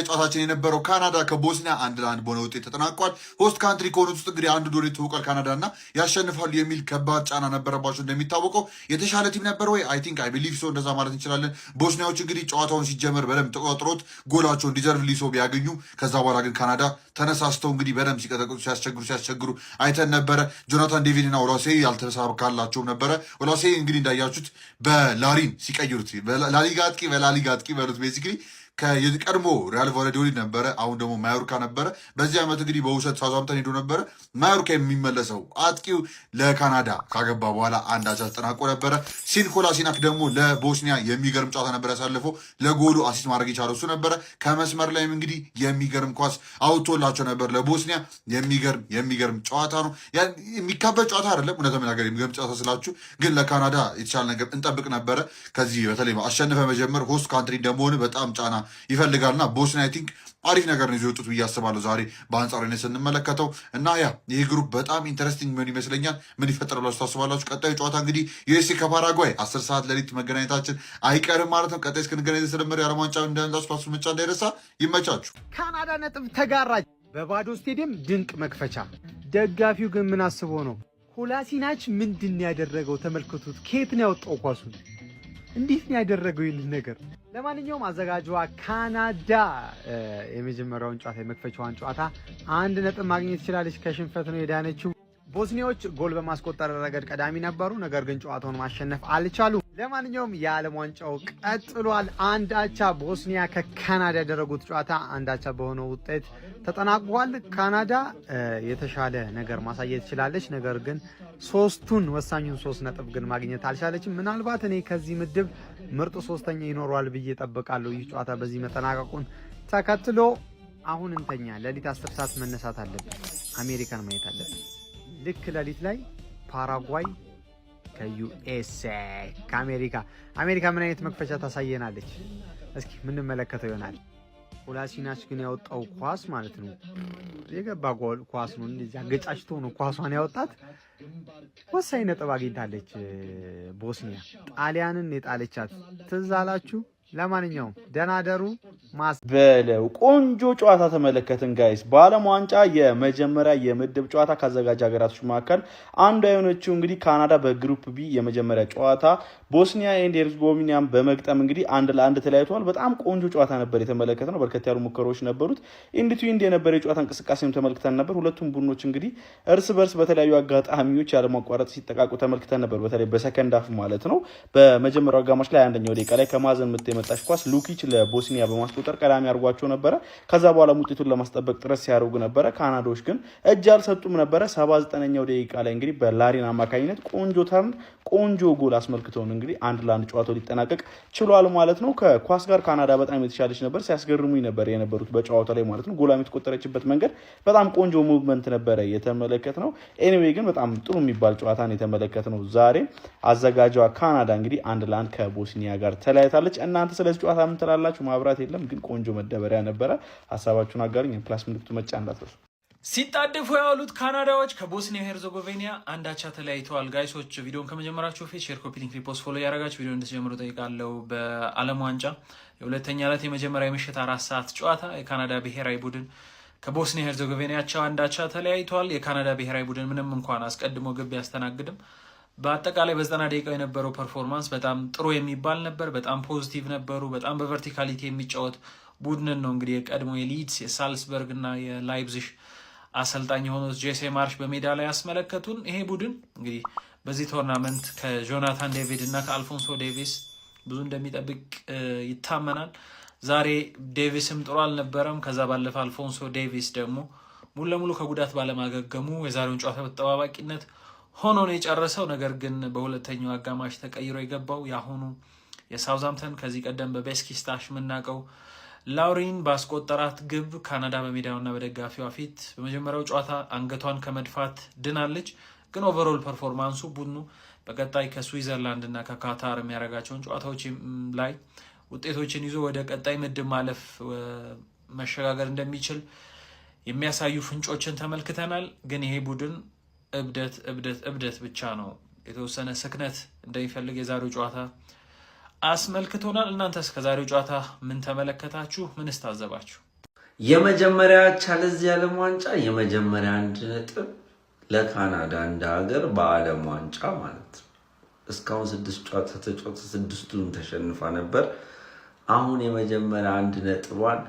ጨዋታችን የነበረው ካናዳ ከቦስኒያ 1-1 በሆነ ውጤት ተጠናቋል። ሆስት ካንትሪ ከሆኑት ውስጥ እንግዲህ አንዱ ዶሬ ተወቋል። ካናዳና ያሸንፋሉ የሚል ከባድ ጫና ነበረባቸው። እንደሚታወቀው የተሻለ ቲም ነበር ወይ አይ ቲንክ አይ ቢሊቭ ሶ እንደዛ ማለት እንችላለን። ቦስኒያዎች እንግዲህ ጨዋታውን ሲጀመር በደንብ ተቆጥሮት ጎላቸውን ዲዘርቭ ሊሶ ቢያገኙ ከዛ በኋላ ግን ካናዳ ተነሳስተው እንግዲህ በደንብ ሲቀጠቅጡ ሲያስቸግሩ አይተን ነበረ። ጆናታን ዴቪድና ኦላሴ ያልተሳካላቸውም ነበረ። ኦላሴ እንግዲህ እንዳያችሁት በላሪን ሲቀይሩት ላሊጋ አጥቂ በሉት ቤዚክሊ ከቀድሞ ሪያል ቫላዶሊድ ነበረ። አሁን ደግሞ ማዮርካ ነበረ። በዚህ ዓመት እንግዲህ በውሰት ሳውዛምፕተን ሄዶ ነበረ። ማዮርካ የሚመለሰው አጥቂው ለካናዳ ካገባ በኋላ 1-1 ተጠናቆ ነበረ። ሲን ኮላሲናክ ደግሞ ለቦስኒያ የሚገርም ጨዋታ ነበር ያሳልፈው። ለጎሉ አሲስት ማድረግ የቻለው እሱ ነበረ። ከመስመር ላይም እንግዲህ የሚገርም ኳስ አውጥቶላቸው ነበር ለቦስኒያ። የሚገርም ጨዋታ ነው። የሚካበድ ጨዋታ አይደለም። እውነት ለመናገር የሚገርም ጨዋታ ስላችሁ ግን ለካናዳ የተሻለ ነገር እንጠብቅ ነበረ። ከዚህ በተለይ አሸንፈ መጀመር ሆስት ካንትሪ እንደመሆን በጣም ጫና ይፈልጋልና ቦስኒያ አይ ቲንክ አሪፍ ነገር ነው ይወጡት ብዬ አስባለሁ። ዛሬ በአንጻራዊነት ስንመለከተው እና ይህ ግሩፕ በጣም ኢንተረስቲንግ ምን ይመስለኛል። ምን ይፈጠራላችሁ ታስባላችሁ? ቀጣዩ ጨዋታ እንግዲህ ዩኤስኤ ከፓራጓይ 10 ሰዓት ሌሊት መገናኘታችን አይቀርም ማለት ነው። ቀጣይ እስክንገናኝ የተሰለመደ የዓለም ዋንጫ እንዳንላችሁ ፓሱ ምንጫ እንዳይረሳ። ይመቻችሁ። ካናዳ ነጥብ ተጋራች በባዶ ስቴዲየም ድንቅ መክፈቻ። ደጋፊው ግን ምን አስቦ ነው? ኮላሲናች ምንድን ያደረገው ተመልከቱት። ከየት ነው ያወጣው ኳሱን? እንዴት ነው ያደረገው ይህን ነገር? ለማንኛውም አዘጋጇ ካናዳ የመጀመሪያውን ጨዋታ የመክፈቻዋን ጨዋታ 1 ነጥብ ማግኘት ትችላለች። ከሽንፈት ነው የዳነችው። ቦስኒያዎች ጎል በማስቆጠር ረገድ ቀዳሚ ነበሩ፣ ነገር ግን ጨዋታውን ማሸነፍ አልቻሉ። ለማንኛውም የዓለም ዋንጫው ቀጥሏል። 1-1 ቦስኒያ ከካናዳ ያደረጉት ጨዋታ 1-1 በሆነው ውጤት ተጠናቋል። ካናዳ የተሻለ ነገር ማሳየት ትችላለች፣ ነገር ግን ወሳኙን 3 ነጥብ ግን ማግኘት አልቻለችም። ምናልባት እኔ ከዚህ ምድብ ምርጥ 3ኛ ይኖረዋል ብዬ ጠብቃለሁ። ይህ ጨዋታ በዚህ መጠናቀቁን ተከትሎ አሁን እንተኛ። ሌሊት 10 ሰዓት መነሳት አለብን። አሜሪካን ማየት አለብን። ልክ ሌሊት ላይ ፓራጓይ ከዩኤስኤ ከአሜሪካ ምን አይነት መክፈቻ ታሳየናለች? እስኪ ምንመለከተው ይሆናል። ኮላሲናች ግን ያወጣው ኳስ ማለት ነው የገባ ኳስ ነው። እንደዚህ አገጫጭቶ ነው ኳሷን ያወጣት። ወሳኝ ነጥብ አግኝታለች ቦስኒያ። ጣሊያንን የጣለቻት ትዝ አላችሁ? ለማንኛውም ደናደሩ በለው ቆንጆ ጨዋታ ተመለከትን ጋይስ። በዓለም ዋንጫ የመጀመሪያ የምድብ ጨዋታ ካዘጋጅ ሀገራቶች መካከል አንዷ የሆነችው እንግዲህ ካናዳ በግሩፕ ቢ የመጀመሪያ ጨዋታ ቦስኒያ ኤንድ ሄርዝጎቪናን በመግጠም እንግዲህ 1-1 ተለያይተዋል። በጣም ቆንጆ ጨዋታ ነበር የተመለከትነው። በርከት ያሉ ሙከራዎች ነበሩት። ኢንድ ቱ ኢንድ የነበረ የጨዋታ እንቅስቃሴም ተመልክተን ነበር። ሁለቱም ቡድኖች እንግዲህ እርስ በርስ በተለያዩ አጋጣሚዎች ያለማቋረጥ ሲጠቃቁ ተመልክተን ነበር። በተለይ በሰከንድ ሃፍ ማለት ነው። በመጀመሪያው አጋማሽ ላይ አንደኛው ደቂቃ ላይ ከማዘን ምት የመጣች ኳስ ሉኪች ለቦስኒያ በማስቆጠር ቀዳሚ አድርጓቸው ነበረ። ከዛ በኋላ ውጤቱን ለማስጠበቅ ጥረት ሲያደርጉ ነበረ። ካናዳዎች ግን እጅ አልሰጡም ነበረ። 79ኛው ደቂቃ ላይ እንግዲህ በላሪን አማካኝነት ቆንጆ ጎል አስመልክተውን እንግዲህ 1-1 ጨዋታው ሊጠናቀቅ ችሏል ማለት ነው። ከኳስ ጋር ካናዳ በጣም የተሻለች ነበር። ሲያስገርሙኝ ነበር የነበሩት በጨዋታው ላይ ማለት ነው። ጎል የተቆጠረችበት መንገድ በጣም ቆንጆ ሙቭመንት ነበረ የተመለከትነው። ኤኒዌይ ግን በጣም ጥሩ የሚባል ጨዋታን የተመለከትነው ዛሬ። አዘጋጇ ካናዳ እንግዲህ 1-1 ከቦስኒያ ጋር ተለያይታለች። እናንተ ስለዚህ ጨዋታ ምን ትላላችሁ? ማብራት የለም ግን ቆንጆ መደበሪያ ነበረ። ሀሳባችሁን አጋሩኝ። ፕላስ ምልክቱ መጫ እንዳትረሱ። ሲጣደፉ ያሉት ካናዳዎች ከቦስኒያ ሄርዘጎቪና 1-1 ተለያይተዋል። ጋይሶች ቪዲዮን ከመጀመራችሁ ፊት ሼር፣ ኮፒ ሊንክ፣ ሪፖስት፣ ፎሎ ያደረጋችሁ ቪዲዮ እንድትጀምሩ ጠይቃለሁ። በዓለም ዋንጫ የሁለተኛ ዕለት የመጀመሪያ የምሽት 4 ሰዓት ጨዋታ የካናዳ ብሔራዊ ቡድን ከቦስኒያ ሄርዘጎቪናቸው 1-1 ተለያይተዋል። የካናዳ ብሔራዊ ቡድን ምንም እንኳን አስቀድሞ ግብ ያስተናግድም በአጠቃላይ በ90 ደቂቃ የነበረው ፐርፎርማንስ በጣም ጥሩ የሚባል ነበር። በጣም ፖዚቲቭ ነበሩ። በጣም በቨርቲካሊቲ የሚጫወት ቡድንን ነው እንግዲህ የቀድሞ የሊድስ የሳልስበርግ እና የላይፕዚግ አሰልጣኝ የሆኑት ጄሴ ማርሽ በሜዳ ላይ ያስመለከቱን። ይሄ ቡድን እንግዲህ በዚህ ቶርናመንት ከጆናታን ዴቪድ እና ከአልፎንሶ ዴቪስ ብዙ እንደሚጠብቅ ይታመናል። ዛሬ ዴቪስም ጥሩ አልነበረም። ከዛ ባለፈ አልፎንሶ ዴቪስ ደግሞ ሙሉ ለሙሉ ከጉዳት ባለማገገሙ የዛሬውን ጨዋታ በተጠባባቂነት ሆኖ ነው የጨረሰው። ነገር ግን በሁለተኛው አጋማሽ ተቀይሮ የገባው የአሁኑ የሳውዛምፕተን ከዚህ ቀደም በቤስኪስታሽ የምናውቀው ላውሪን ባስቆጠራት ግብ ካናዳ በሜዳውና በደጋፊዋ ፊት በመጀመሪያው ጨዋታ አንገቷን ከመድፋት ድናለች። ግን ኦቨርኦል ፐርፎርማንሱ ቡድኑ በቀጣይ ከስዊዘርላንድ እና ከካታር የሚያደርጋቸውን ጨዋታዎች ላይ ውጤቶችን ይዞ ወደ ቀጣይ ምድብ ማለፍ መሸጋገር እንደሚችል የሚያሳዩ ፍንጮችን ተመልክተናል። ግን ይሄ ቡድን እብደት ብቻ ነው። የተወሰነ ስክነት እንደሚፈልግ የዛሬው ጨዋታ አስመልክቶናል። እናንተስ ከዛሬው ጨዋታ ምን ተመለከታችሁ? ምንስ ታዘባችሁ? የመጀመሪያ ቻለንጅ የዓለም ዋንጫ የመጀመሪያ 1 ነጥብ ለካናዳ እንደ ሀገር በዓለም ዋንጫ ማለት ነው። እስካሁን 6 ጨዋታ ተጫውታ 6ቱን ተሸንፋ ነበር። አሁን የመጀመሪያ 1 ነጥቧን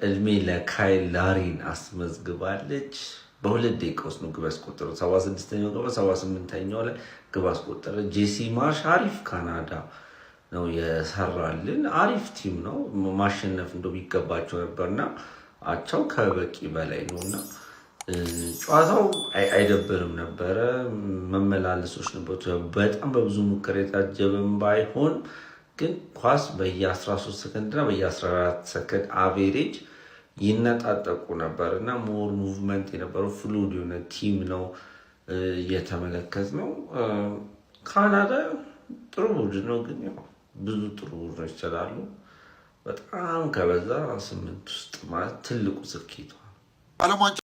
እድሜ ለካይል ላሪን አስመዝግባለች። በ2 ደቂቃ ውስጥ ነው ግብ ያስቆጠረው። 76ኛው ገባ፣ 78ኛው ላይ ግብ አስቆጠረ። ጄሲ ማርሽ አሪፍ ካናዳ ነው የሰራልን። አሪፍ ቲም ነው። ማሸነፍ እንደው ቢገባቸው ነበርና አቻው ከበቂ በላይ ነውና ጨዋታው አይደብርም ነበረ። መመላለሶች ነበሩ። በጣም በብዙ ሙከራ የታጀበም ባይሆን ግን ኳስ በየ13 ሰከንድ እና በየ14 ሰከንድ አቬሬጅ ይነጣጠቁ ነበርና ሞር ሙቭመንት የነበረው ፍሉድ የሆነ ቲም ነው እየተመለከት ነው። ካናዳ ጥሩ ቡድን ነው፣ ግን ያው ብዙ ጥሩ ቡድኖች ይችላሉ። በጣም ከበዛ 8 ውስጥ ማለት ትልቁ ስኬቷ።